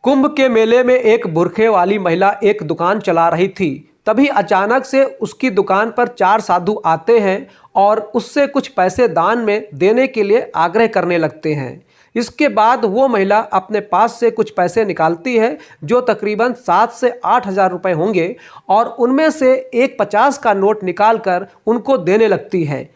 कुंभ के मेले में एक बुरखे वाली महिला एक दुकान चला रही थी। तभी अचानक से उसकी दुकान पर चार साधु आते हैं और उससे कुछ पैसे दान में देने के लिए आग्रह करने लगते हैं। इसके बाद वो महिला अपने पास से कुछ पैसे निकालती है जो तकरीबन 7 से 8 हज़ार रुपये होंगे और उनमें से एक 50 का नोट निकालकर उनको देने लगती है।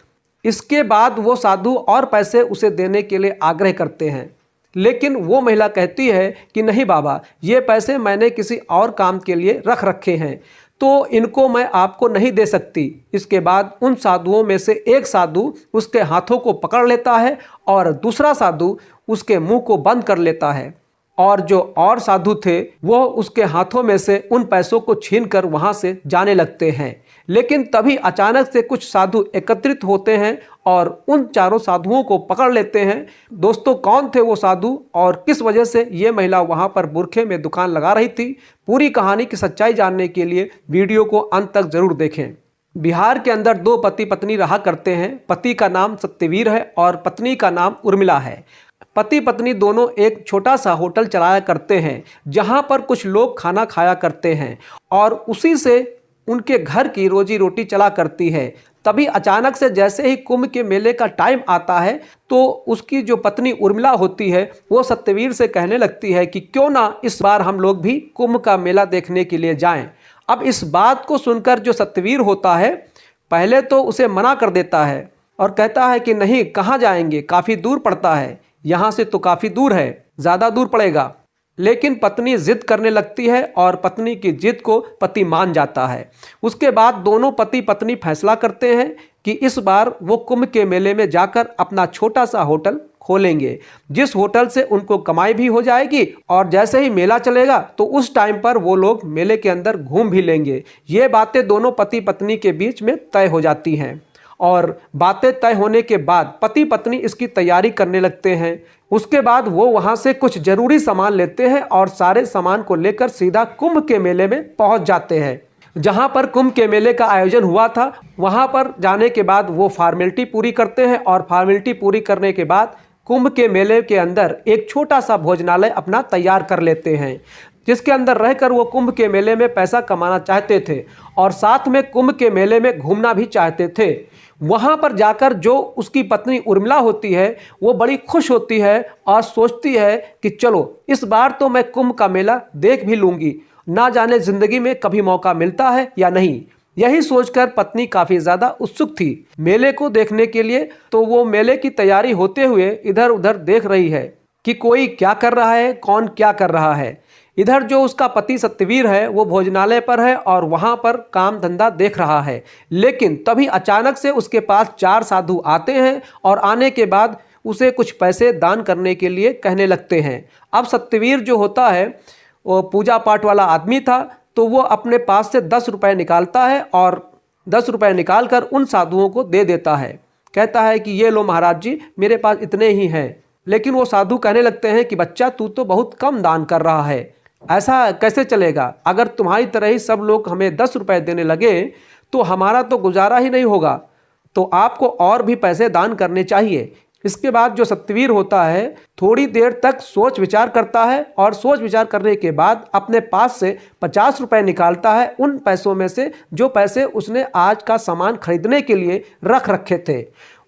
इसके बाद वो साधु और पैसे उसे देने के लिए आग्रह करते हैं, लेकिन वो महिला कहती है कि नहीं बाबा, ये पैसे मैंने किसी और काम के लिए रख रखे हैं, तो इनको मैं आपको नहीं दे सकती। इसके बाद उन साधुओं में से एक साधु उसके हाथों को पकड़ लेता है और दूसरा साधु उसके मुंह को बंद कर लेता है और जो और साधु थे वो उसके हाथों में से उन पैसों को छीनकर वहां से जाने लगते हैं। लेकिन तभी अचानक से कुछ साधु एकत्रित होते हैं और उन चारों साधुओं को पकड़ लेते हैं। दोस्तों, कौन थे वो साधु और किस वजह से ये महिला वहां पर बुरखे में दुकान लगा रही थी? पूरी कहानी की सच्चाई जानने के लिए वीडियो को अंत तक जरूर देखें। बिहार के अंदर दो पति पत्नी रहा करते हैं। पति का नाम सत्यवीर है और पत्नी का नाम उर्मिला है। पति पत्नी दोनों एक छोटा सा होटल चलाया करते हैं जहां पर कुछ लोग खाना खाया करते हैं और उसी से उनके घर की रोजी रोटी चला करती है। तभी अचानक से जैसे ही कुंभ के मेले का टाइम आता है तो उसकी जो पत्नी उर्मिला होती है वो सत्यवीर से कहने लगती है कि क्यों ना इस बार हम लोग भी कुंभ का मेला देखने के लिए जाएं। अब इस बात को सुनकर जो सत्यवीर होता है पहले तो उसे मना कर देता है और कहता है कि नहीं, कहाँ जाएंगे, काफ़ी दूर पड़ता है, यहाँ से तो काफ़ी दूर है, ज़्यादा दूर पड़ेगा। लेकिन पत्नी जिद करने लगती है और पत्नी की जिद को पति मान जाता है। उसके बाद दोनों पति पत्नी फैसला करते हैं कि इस बार वो कुंभ के मेले में जाकर अपना छोटा सा होटल खोलेंगे, जिस होटल से उनको कमाई भी हो जाएगी और जैसे ही मेला चलेगा तो उस टाइम पर वो लोग मेले के अंदर घूम भी लेंगे। ये बातें दोनों पति पत्नी के बीच में तय हो जाती हैं और बातें तय होने के बाद पति पत्नी इसकी तैयारी करने लगते हैं। उसके बाद वो वहां से कुछ जरूरी सामान लेते हैं और सारे सामान को लेकर सीधा कुंभ के मेले में पहुंच जाते हैं। जहां पर कुंभ के मेले का आयोजन हुआ था वहां पर जाने के बाद वो फॉर्मेलिटी पूरी करते हैं और फॉर्मेलिटी पूरी करने के बाद कुंभ के मेले के अंदर एक छोटा सा भोजनालय अपना तैयार कर लेते हैं, जिसके अंदर रहकर वो कुंभ के मेले में पैसा कमाना चाहते थे और साथ में कुंभ के मेले में घूमना भी चाहते थे। वहां पर जाकर जो उसकी पत्नी उर्मिला होती है वो बड़ी खुश होती है और सोचती है कि चलो इस बार तो मैं कुंभ का मेला देख भी लूंगी, ना जाने जिंदगी में कभी मौका मिलता है या नहीं। यही सोचकर पत्नी काफी ज्यादा उत्सुक थी मेले को देखने के लिए। तो वो मेले की तैयारी होते हुए इधर उधर देख रही है कि कोई क्या कर रहा है, कौन क्या कर रहा है। इधर जो उसका पति सत्यवीर है वो भोजनालय पर है और वहां पर काम धंधा देख रहा है। लेकिन तभी अचानक से उसके पास चार साधु आते हैं और आने के बाद उसे कुछ पैसे दान करने के लिए कहने लगते हैं। अब सत्यवीर जो होता है वो पूजा पाठ वाला आदमी था, तो वो अपने पास से 10 रुपये निकालता है और 10 रुपये निकाल कर उन साधुओं को दे देता है। कहता है कि ये लो महाराज जी, मेरे पास इतने ही हैं। लेकिन वो साधु कहने लगते हैं कि बच्चा, तू तो बहुत कम दान कर रहा है, ऐसा कैसे चलेगा? अगर तुम्हारी तरह ही सब लोग हमें 10 रुपये देने लगे तो हमारा तो गुजारा ही नहीं होगा, तो आपको और भी पैसे दान करने चाहिए। इसके बाद जो सत्यवीर होता है थोड़ी देर तक सोच विचार करता है और सोच विचार करने के बाद अपने पास से 50 रुपये निकालता है उन पैसों में से जो पैसे उसने आज का सामान खरीदने के लिए रख रखे थे।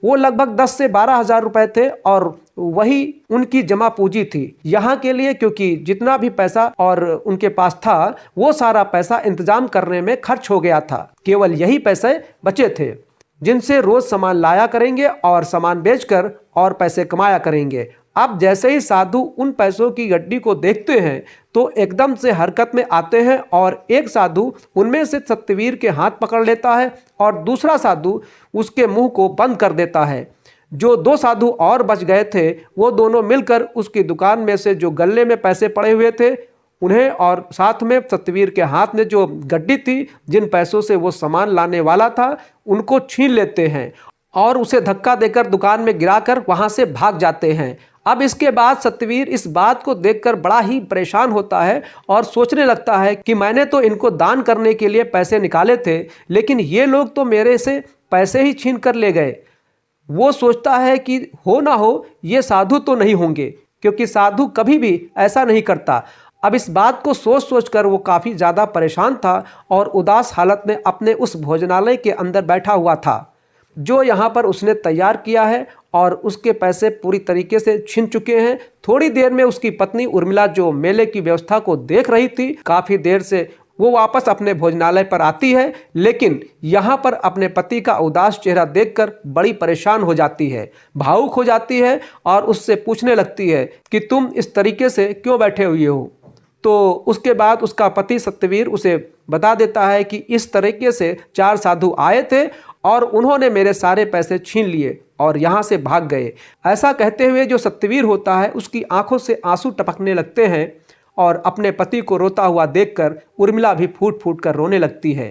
वो लगभग 10 से 12 हज़ार रुपये थे और वही उनकी जमा पूंजी थी यहाँ के लिए, क्योंकि जितना भी पैसा और उनके पास था वो सारा पैसा इंतजाम करने में खर्च हो गया था। केवल यही पैसे बचे थे जिनसे रोज सामान लाया करेंगे और सामान बेचकर और पैसे कमाया करेंगे। अब जैसे ही साधु उन पैसों की गड्डी को देखते हैं तो एकदम से हरकत में आते हैं और एक साधु उनमें से सत्यवीर के हाथ पकड़ लेता है और दूसरा साधु उसके मुंह को बंद कर देता है। जो 2 साधु और बच गए थे वो दोनों मिलकर उसकी दुकान में से जो गल्ले में पैसे पड़े हुए थे उन्हें और साथ में सत्यवीर के हाथ में जो गड्डी थी जिन पैसों से वो सामान लाने वाला था उनको छीन लेते हैं और उसे धक्का देकर दुकान में गिराकर वहां से भाग जाते हैं। अब इसके बाद सत्यवीर इस बात को देखकर बड़ा ही परेशान होता है और सोचने लगता है कि मैंने तो इनको दान करने के लिए पैसे निकाले थे, लेकिन ये लोग तो मेरे से पैसे ही छीन कर ले गए। वो सोचता है कि हो ना हो ये साधु तो नहीं होंगे, क्योंकि साधु कभी भी ऐसा नहीं करता। अब इस बात को सोच सोच कर वो काफ़ी ज़्यादा परेशान था और उदास हालत में अपने उस भोजनालय के अंदर बैठा हुआ था जो यहाँ पर उसने तैयार किया है, और उसके पैसे पूरी तरीके से छिन चुके हैं। थोड़ी देर में उसकी पत्नी उर्मिला, जो मेले की व्यवस्था को देख रही थी, काफ़ी देर से वो वापस अपने भोजनालय पर आती है, लेकिन यहाँ पर अपने पति का उदास चेहरा देखकर बड़ी परेशान हो जाती है, भावुक हो जाती है और उससे पूछने लगती है कि तुम इस तरीके से क्यों बैठे हुए हो। तो उसके बाद उसका पति सत्यवीर उसे बता देता है कि इस तरीके से 4 साधु आए थे और उन्होंने मेरे सारे पैसे छीन लिए और यहाँ से भाग गए। ऐसा कहते हुए जो सत्यवीर होता है उसकी आंखों से आंसू टपकने लगते हैं और अपने पति को रोता हुआ देखकर उर्मिला भी फूट फूट कर रोने लगती है।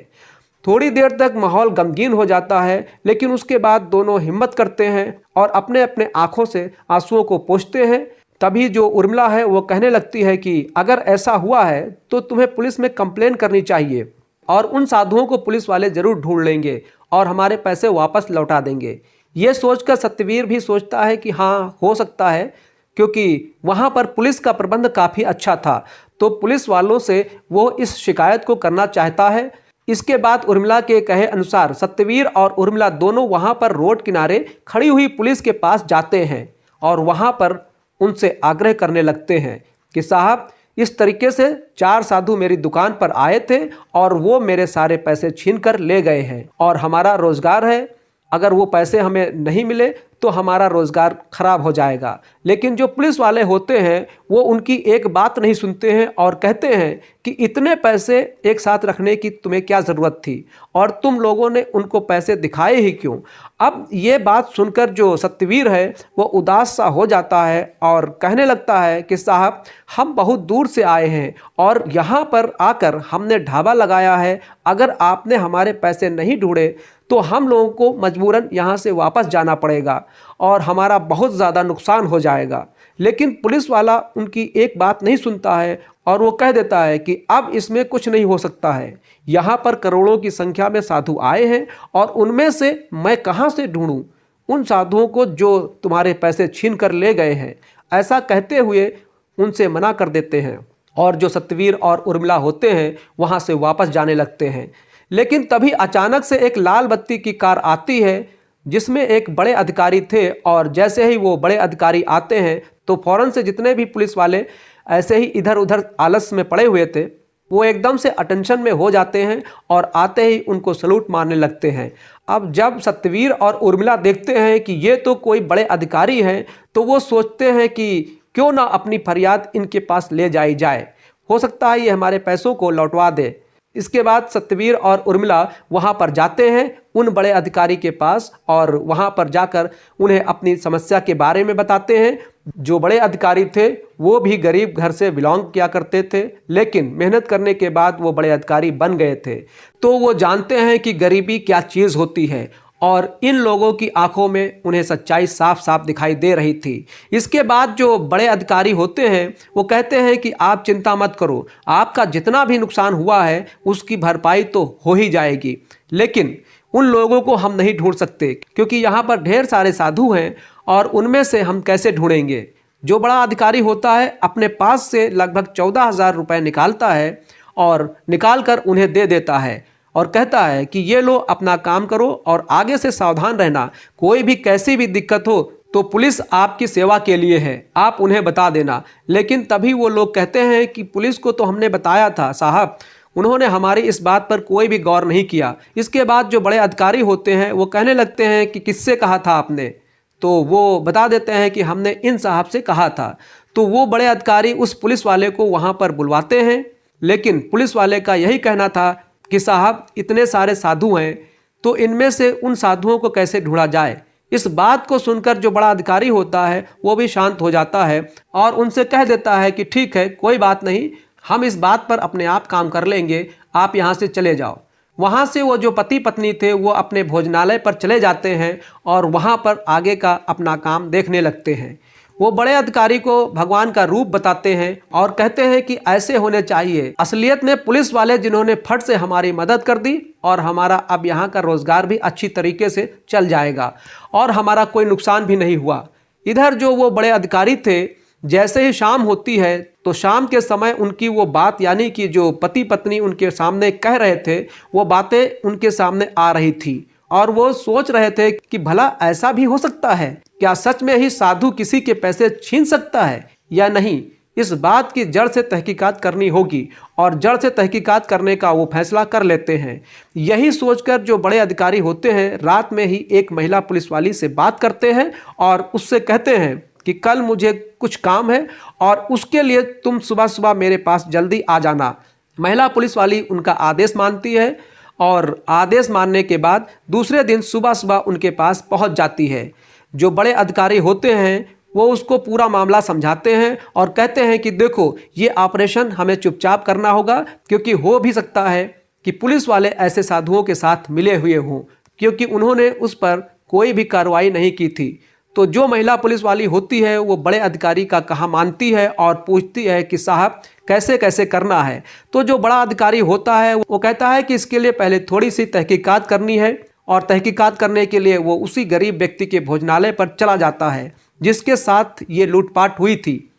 थोड़ी देर तक माहौल गमगीन हो जाता है, लेकिन उसके बाद दोनों हिम्मत करते हैं और अपने अपने आंखों से आंसुओं को पोंछते हैं। तभी जो उर्मिला है वो कहने लगती है कि अगर ऐसा हुआ है तो तुम्हें पुलिस में कंप्लेन करनी चाहिए और उन साधुओं को पुलिस वाले जरूर ढूंढ लेंगे और हमारे पैसे वापस लौटा देंगे। ये सोचकर सत्यवीर भी सोचता है कि हाँ, हो सकता है, क्योंकि वहाँ पर पुलिस का प्रबंध काफ़ी अच्छा था, तो पुलिस वालों से वो इस शिकायत को करना चाहता है। इसके बाद उर्मिला के कहे अनुसार सत्यवीर और उर्मिला दोनों वहाँ पर रोड किनारे खड़ी हुई पुलिस के पास जाते हैं और वहाँ पर उनसे आग्रह करने लगते हैं कि साहब, इस तरीके से 4 साधु मेरी दुकान पर आए थे और वो मेरे सारे पैसे छीन कर ले गए हैं और हमारा रोज़गार है, अगर वो पैसे हमें नहीं मिले तो हमारा रोज़गार खराब हो जाएगा। लेकिन जो पुलिस वाले होते हैं वो उनकी एक बात नहीं सुनते हैं और कहते हैं कि इतने पैसे एक साथ रखने की तुम्हें क्या ज़रूरत थी और तुम लोगों ने उनको पैसे दिखाए ही क्यों। अब ये बात सुनकर जो सत्यवीर है वो उदास सा हो जाता है और कहने लगता है कि साहब, हम बहुत दूर से आए हैं और यहाँ पर आकर हमने ढाबा लगाया है, अगर आपने हमारे पैसे नहीं ढूंढे तो हम लोगों को मजबूरन यहाँ से वापस जाना पड़ेगा और हमारा बहुत ज़्यादा नुकसान हो जाएगा। लेकिन पुलिस वाला उनकी एक बात नहीं सुनता है और वो कह देता है कि अब इसमें कुछ नहीं हो सकता है, यहाँ पर करोड़ों की संख्या में साधु आए हैं और उनमें से मैं कहाँ से ढूंढूं उन साधुओं को जो तुम्हारे पैसे छीन कर ले गए हैं। ऐसा कहते हुए उनसे मना कर देते हैं और जो सत्यवीर और उर्मिला होते हैं वहाँ से वापस जाने लगते हैं। लेकिन तभी अचानक से एक लाल बत्ती की कार आती है जिसमें एक बड़े अधिकारी थे, और जैसे ही वो बड़े अधिकारी आते हैं तो फौरन से जितने भी पुलिस वाले ऐसे ही इधर उधर आलस्य में पड़े हुए थे वो एकदम से अटेंशन में हो जाते हैं और आते ही उनको सलूट मारने लगते हैं। अब जब सत्यवीर और उर्मिला देखते हैं कि ये तो कोई बड़े अधिकारी हैं तो वो सोचते हैं कि क्यों ना अपनी फरियाद इनके पास ले जाई जाए, हो सकता है ये हमारे पैसों को लौटवा दे। इसके बाद सत्यवीर और उर्मिला वहाँ पर जाते हैं उन बड़े अधिकारी के पास और वहाँ पर जाकर उन्हें अपनी समस्या के बारे में बताते हैं। जो बड़े अधिकारी थे वो भी गरीब घर से बिलोंग किया करते थे, लेकिन मेहनत करने के बाद वो बड़े अधिकारी बन गए थे, तो वो जानते हैं कि गरीबी क्या चीज़ होती है और इन लोगों की आंखों में उन्हें सच्चाई साफ साफ दिखाई दे रही थी। इसके बाद जो बड़े अधिकारी होते हैं वो कहते हैं कि आप चिंता मत करो, आपका जितना भी नुकसान हुआ है उसकी भरपाई तो हो ही जाएगी, लेकिन उन लोगों को हम नहीं ढूंढ सकते क्योंकि यहाँ पर ढेर सारे साधु हैं और उनमें से हम कैसे ढूंढेंगे। जो बड़ा अधिकारी होता है अपने पास से लगभग 14,000 रुपये निकालता है और निकाल कर उन्हें दे देता है और कहता है कि ये लो, अपना काम करो और आगे से सावधान रहना, कोई भी कैसी भी दिक्कत हो तो पुलिस आपकी सेवा के लिए है, आप उन्हें बता देना। लेकिन तभी वो लोग कहते हैं कि पुलिस को तो हमने बताया था साहब, उन्होंने हमारी इस बात पर कोई भी गौर नहीं किया। इसके बाद जो बड़े अधिकारी होते हैं वो कहने लगते हैं कि किससे कहा था आपने, तो वो बता देते हैं कि हमने इन साहब से कहा था। तो वो बड़े अधिकारी उस पुलिस वाले को वहाँ पर बुलवाते हैं, लेकिन पुलिस वाले का यही कहना था कि साहब, इतने सारे साधु हैं तो इनमें से उन साधुओं को कैसे ढूंढा जाए। इस बात को सुनकर जो बड़ा अधिकारी होता है वो भी शांत हो जाता है और उनसे कह देता है कि ठीक है, कोई बात नहीं, हम इस बात पर अपने आप काम कर लेंगे, आप यहाँ से चले जाओ। वहाँ से वो जो पति पत्नी थे वो अपने भोजनालय पर चले जाते हैं और वहाँ पर आगे का अपना काम देखने लगते हैं। वो बड़े अधिकारी को भगवान का रूप बताते हैं और कहते हैं कि ऐसे होने चाहिए। असलियत में पुलिस वाले जिन्होंने फट से हमारी मदद कर दी और हमारा अब यहाँ का रोजगार भी अच्छी तरीके से चल जाएगा और हमारा कोई नुकसान भी नहीं हुआ। इधर जो वो बड़े अधिकारी थे जैसे ही शाम होती है तो शाम के समय उनकी वो बात, यानी कि जो पति पत्नी उनके सामने कह रहे थे, वो बातें उनके सामने आ रही थी और वो सोच रहे थे कि भला ऐसा भी हो सकता है क्या? सच में ही साधु किसी के पैसे छीन सकता है या नहीं? इस बात की जड़ से तहकीकात करनी होगी और जड़ से तहकीकात करने का वो फैसला कर लेते हैं। यही सोचकर जो बड़े अधिकारी होते हैं रात में ही एक महिला पुलिस वाली से बात करते हैं और उससे कहते हैं कि कल मुझे कुछ काम है और उसके लिए तुम सुबह सुबह मेरे पास जल्दी आ जाना। महिला पुलिस वाली उनका आदेश मानती है और आदेश मानने के बाद दूसरे दिन सुबह सुबह उनके पास पहुंच जाती है। जो बड़े अधिकारी होते हैं वो उसको पूरा मामला समझाते हैं और कहते हैं कि देखो, ये ऑपरेशन हमें चुपचाप करना होगा, क्योंकि हो भी सकता है कि पुलिस वाले ऐसे साधुओं के साथ मिले हुए हों, क्योंकि उन्होंने उस पर कोई भी कार्रवाई नहीं की थी। तो जो महिला पुलिस वाली होती है वो बड़े अधिकारी का कहा मानती है और पूछती है कि साहब कैसे कैसे करना है। तो जो बड़ा अधिकारी होता है वो कहता है कि इसके लिए पहले थोड़ी सी तहकीकात करनी है और तहकीकात करने के लिए वो उसी गरीब व्यक्ति के भोजनालय पर चला जाता है जिसके साथ ये लूटपाट हुई थी।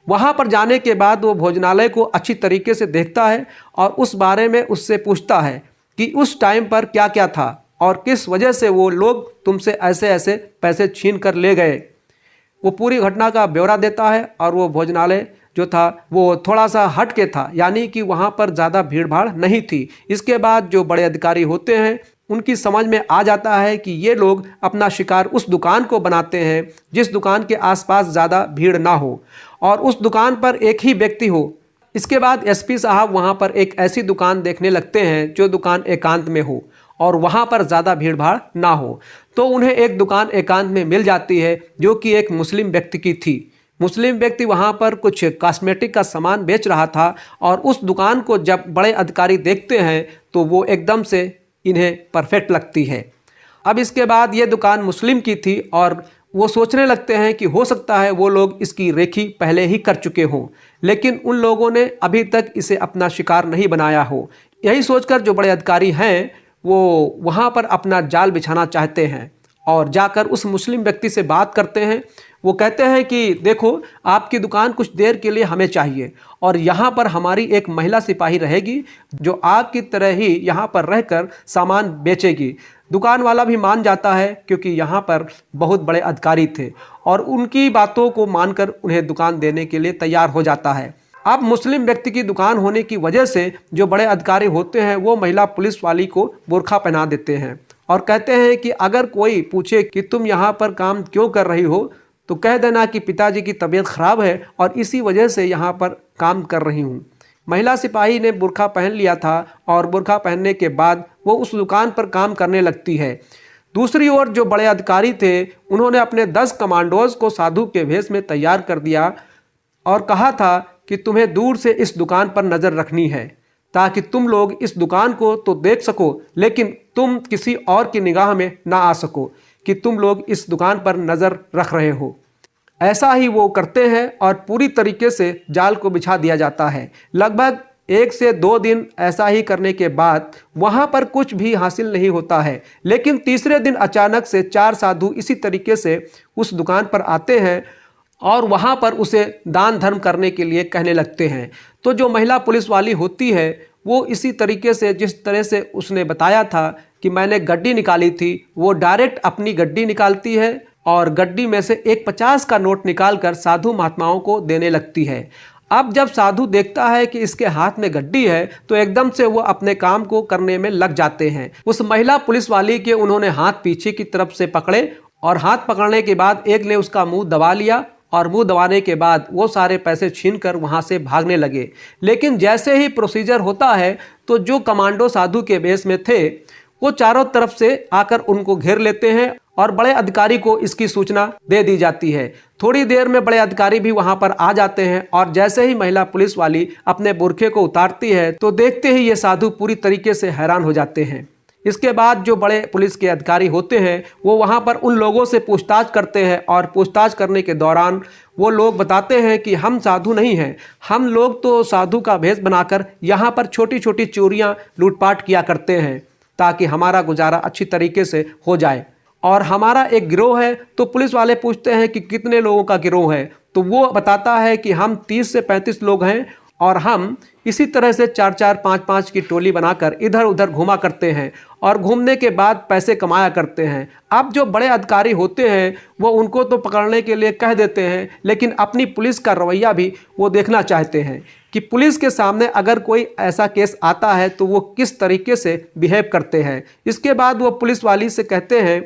वहाँ पर जाने के बाद वो भोजनालय को अच्छी तरीके से देखता है और उस बारे में उससे पूछता है कि उस टाइम पर क्या क्या था और किस वजह से वो लोग तुमसे ऐसे ऐसे पैसे छीन कर ले गए। वो पूरी घटना का ब्यौरा देता है और वो भोजनालय जो था वो थोड़ा सा हट के था, यानी कि वहाँ पर ज़्यादा भीड़ भाड़ नहीं थी। इसके बाद जो बड़े अधिकारी होते हैं उनकी समझ में आ जाता है कि ये लोग अपना शिकार उस दुकान को बनाते हैं जिस दुकान के आसपास ज़्यादा भीड़ ना हो और उस दुकान पर एक ही व्यक्ति हो। इसके बाद एसपी साहब वहाँ पर एक ऐसी दुकान देखने लगते हैं जो दुकान एकांत में हो और वहाँ पर ज़्यादा भीड़ भाड़ ना हो। तो उन्हें एक दुकान एकांत में मिल जाती है जो कि एक मुस्लिम व्यक्ति की थी। मुस्लिम व्यक्ति वहाँ पर कुछ कॉस्मेटिक का सामान बेच रहा था और उस दुकान को जब बड़े अधिकारी देखते हैं तो वो एकदम से इन्हें परफेक्ट लगती है। अब इसके बाद ये दुकान मुस्लिम की थी और वो सोचने लगते हैं कि हो सकता है वो लोग इसकी रेखी पहले ही कर चुके हों, लेकिन उन लोगों ने अभी तक इसे अपना शिकार नहीं बनाया हो। यही सोचकर जो बड़े अधिकारी हैं वो वहाँ पर अपना जाल बिछाना चाहते हैं और जाकर उस मुस्लिम व्यक्ति से बात करते हैं। वो कहते हैं कि देखो, आपकी दुकान कुछ देर के लिए हमें चाहिए और यहाँ पर हमारी एक महिला सिपाही रहेगी जो आपकी तरह ही यहाँ पर रहकर सामान बेचेगी। दुकान वाला भी मान जाता है क्योंकि यहाँ पर बहुत बड़े अधिकारी थे और उनकी बातों को मानकर उन्हें दुकान देने के लिए तैयार हो जाता है। अब मुस्लिम व्यक्ति की दुकान होने की वजह से जो बड़े अधिकारी होते हैं वो महिला पुलिस वाली को बुर्खा पहना देते हैं और कहते हैं कि अगर कोई पूछे कि तुम यहाँ पर काम क्यों कर रही हो तो कह देना कि पिताजी की तबीयत खराब है और इसी वजह से यहाँ पर काम कर रही हूँ। महिला सिपाही ने बुर्खा पहन लिया था और बुर्खा पहनने के बाद वो उस दुकान पर काम करने लगती है। दूसरी ओर जो बड़े अधिकारी थे उन्होंने अपने 10 कमांडोज को साधु के भेष में तैयार कर दिया और कहा था कि तुम्हें दूर से इस दुकान पर नज़र रखनी है ताकि तुम लोग इस दुकान को तो देख सको लेकिन तुम किसी और की निगाह में ना आ सको कि तुम लोग इस दुकान पर नज़र रख रहे हो। ऐसा ही वो करते हैं और पूरी तरीके से जाल को बिछा दिया जाता है। लगभग 1 से 2 दिन ऐसा ही करने के बाद वहाँ पर कुछ भी हासिल नहीं होता है, लेकिन तीसरे दिन अचानक से 4 साधु इसी तरीके से उस दुकान पर आते हैं और वहाँ पर उसे दान धर्म करने के लिए कहने लगते हैं। तो जो महिला पुलिस वाली होती है वो इसी तरीके से, जिस तरह से उसने बताया था कि मैंने गड्डी निकाली थी, वो डायरेक्ट अपनी गड्डी निकालती है और गड्डी में से एक 50 का नोट निकालकर साधु महात्माओं को देने लगती है। अब जब साधु देखता है कि इसके हाथ में गड्डी है तो एकदम से वो अपने काम को करने में लग जाते हैं। उस महिला पुलिस वाली के उन्होंने हाथ पीछे की तरफ से पकड़े और हाथ पकड़ने के बाद एक ने उसका मुंह दबा लिया और मुंह दबाने के बाद वो सारे पैसे छीनकर वहाँ से भागने लगे। लेकिन जैसे ही प्रोसीजर होता है तो जो कमांडो साधु के भेष में थे वो चारों तरफ से आकर उनको घेर लेते हैं और बड़े अधिकारी को इसकी सूचना दे दी जाती है। थोड़ी देर में बड़े अधिकारी भी वहां पर आ जाते हैं और जैसे ही महिला पुलिस वाली अपने बुर्खे को उतारती है तो देखते ही ये साधु पूरी तरीके से हैरान हो जाते हैं। इसके बाद जो बड़े पुलिस के अधिकारी होते हैं वो वहां पर उन लोगों से पूछताछ करते हैं और पूछताछ करने के दौरान वो लोग बताते हैं कि हम साधु नहीं हैं, हम लोग तो साधु का भेष बनाकर यहाँ पर छोटी छोटी चोरियाँ लूटपाट किया करते हैं ताकि हमारा गुजारा अच्छी तरीके से हो जाए और हमारा एक गिरोह है। तो पुलिस वाले पूछते हैं कि कितने लोगों का गिरोह है, तो वो बताता है कि हम 30 से 35 लोग हैं और हम इसी तरह से 4-4, 5-5 की टोली बनाकर इधर उधर घूमा करते हैं और घूमने के बाद पैसे कमाया करते हैं। अब जो बड़े अधिकारी होते हैं वो उनको तो पकड़ने के लिए कह देते हैं, लेकिन अपनी पुलिस का रवैया भी वो देखना चाहते हैं कि पुलिस के सामने अगर कोई ऐसा केस आता है तो वो किस तरीके से बिहेव करते हैं। इसके बाद वो पुलिस वाली से कहते हैं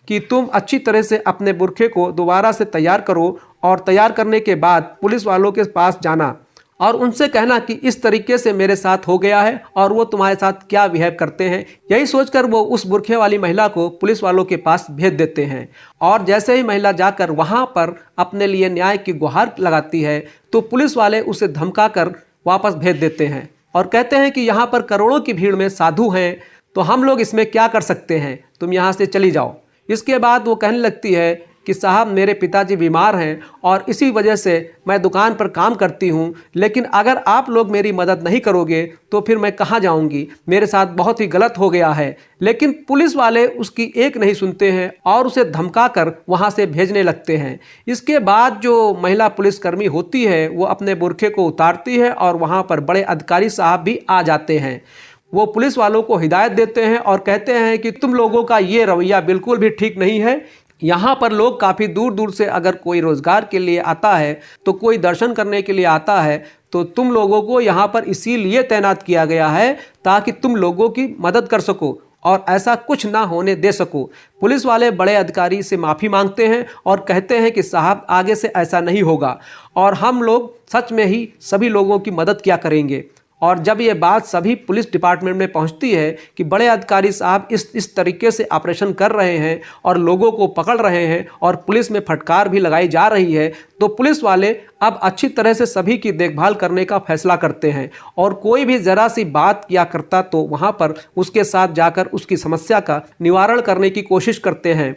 कि तुम अच्छी तरह से अपने बुरखे को दोबारा से तैयार करो और तैयार करने के बाद पुलिस वालों के पास जाना और उनसे कहना कि इस तरीके से मेरे साथ हो गया है और वो तुम्हारे साथ क्या बिहेव करते हैं। यही सोचकर वो उस बुरखे वाली महिला को पुलिस वालों के पास भेज देते हैं और जैसे ही महिला जाकर वहाँ पर अपने लिए न्याय की गुहार लगाती है तो पुलिस वाले उसे धमकाकर वापस भेज देते हैं और कहते हैं कि यहाँ पर करोड़ों की भीड़ में साधु हैं, तो हम लोग इसमें क्या कर सकते हैं, तुम यहाँ से चली जाओ। इसके बाद वो कहने लगती है कि साहब मेरे पिताजी बीमार हैं और इसी वजह से मैं दुकान पर काम करती हूँ, लेकिन अगर आप लोग मेरी मदद नहीं करोगे तो फिर मैं कहाँ जाऊँगी, मेरे साथ बहुत ही गलत हो गया है। लेकिन पुलिस वाले उसकी एक नहीं सुनते हैं और उसे धमकाकर वहाँ से भेजने लगते हैं। इसके बाद जो महिला पुलिसकर्मी होती है वो अपने बुरखे को उतारती है और वहाँ पर बड़े अधिकारी साहब भी आ जाते हैं। वो पुलिस वालों को हिदायत देते हैं और कहते हैं कि तुम लोगों का ये रवैया बिल्कुल भी ठीक नहीं है। यहाँ पर लोग काफ़ी दूर दूर से अगर कोई रोज़गार के लिए आता है तो कोई दर्शन करने के लिए आता है तो तुम लोगों को यहाँ पर इसीलिए तैनात किया गया है ताकि तुम लोगों की मदद कर सको और ऐसा कुछ ना होने दे सको। पुलिस वाले बड़े अधिकारी से माफ़ी मांगते हैं और कहते हैं कि साहब आगे से ऐसा नहीं होगा और हम लोग सच में ही सभी लोगों की मदद किया करेंगे। और जब ये बात सभी पुलिस डिपार्टमेंट में पहुंचती है कि बड़े अधिकारी साहब इस तरीके से ऑपरेशन कर रहे हैं और लोगों को पकड़ रहे हैं और पुलिस में फटकार भी लगाई जा रही है, तो पुलिस वाले अब अच्छी तरह से सभी की देखभाल करने का फैसला करते हैं और कोई भी ज़रा सी बात किया करता तो वहाँ पर उसके साथ जाकर उसकी समस्या का निवारण करने की कोशिश करते हैं।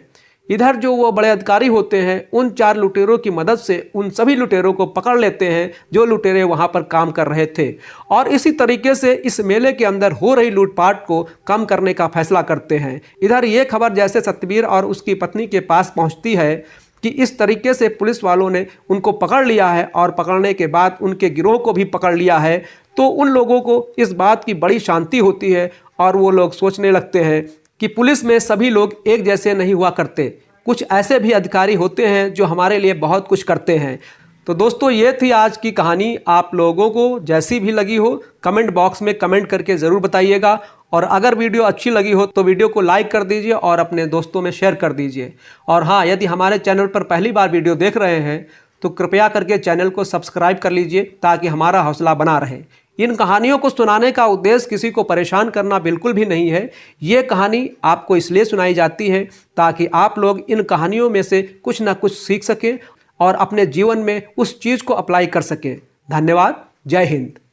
इधर जो वो बड़े अधिकारी होते हैं उन 4 लुटेरों की मदद से उन सभी लुटेरों को पकड़ लेते हैं जो लुटेरे वहां पर काम कर रहे थे और इसी तरीके से इस मेले के अंदर हो रही लूटपाट को कम करने का फैसला करते हैं। इधर ये खबर जैसे सतबीर और उसकी पत्नी के पास पहुंचती है कि इस तरीके से पुलिस वालों ने उनको पकड़ लिया है और पकड़ने के बाद उनके गिरोह को भी पकड़ लिया है, तो उन लोगों को इस बात की बड़ी शांति होती है और वो लोग सोचने लगते हैं कि पुलिस में सभी लोग एक जैसे नहीं हुआ करते, कुछ ऐसे भी अधिकारी होते हैं जो हमारे लिए बहुत कुछ करते हैं। तो दोस्तों ये थी आज की कहानी। आप लोगों को जैसी भी लगी हो कमेंट बॉक्स में कमेंट करके ज़रूर बताइएगा और अगर वीडियो अच्छी लगी हो तो वीडियो को लाइक कर दीजिए और अपने दोस्तों में शेयर कर दीजिए। और हाँ, यदि हमारे चैनल पर पहली बार वीडियो देख रहे हैं तो कृपया करके चैनल को सब्सक्राइब कर लीजिए ताकि हमारा हौसला बना रहे। इन कहानियों को सुनाने का उद्देश्य किसी को परेशान करना बिल्कुल भी नहीं है। ये कहानी आपको इसलिए सुनाई जाती है ताकि आप लोग इन कहानियों में से कुछ ना कुछ सीख सकें और अपने जीवन में उस चीज़ को अप्लाई कर सकें। धन्यवाद। जय हिंद।